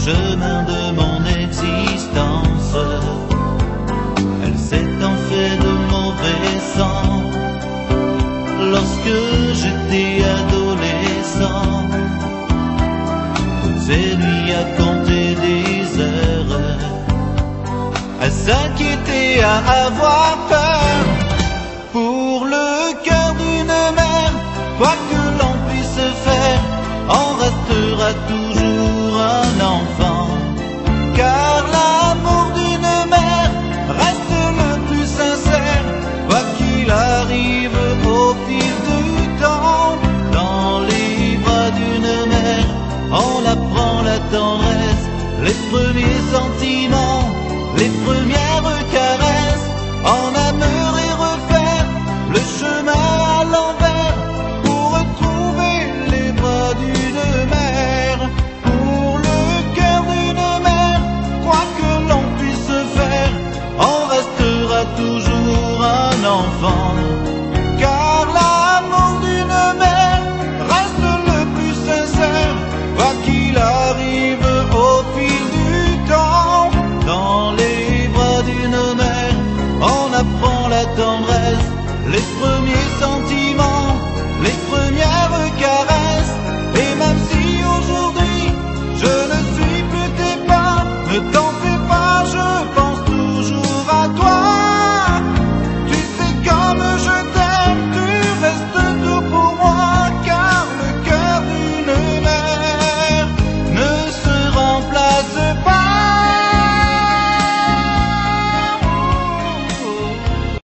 chemin de mon existence. Elle s'est en fait de mauvais sang lorsque j'étais adolescent. C'est lui à compter des heures, à s'inquiéter, à avoir peur. Pour le cœur d'une mère, quoi que l'on puisse faire, on restera toujours un enfant. Car l'amour d'une mère reste le plus sincère, quoi qu'il arrive au fil du temps. Dans les bras d'une mère, on apprend la tendresse, les premiers sentiments, les premières caresses. On aimerait refaire le chemin à l'envers pour retrouver les bras d'une mère. Pour le cœur d'une mère, quoi que l'on puisse faire, on restera toujours un enfant.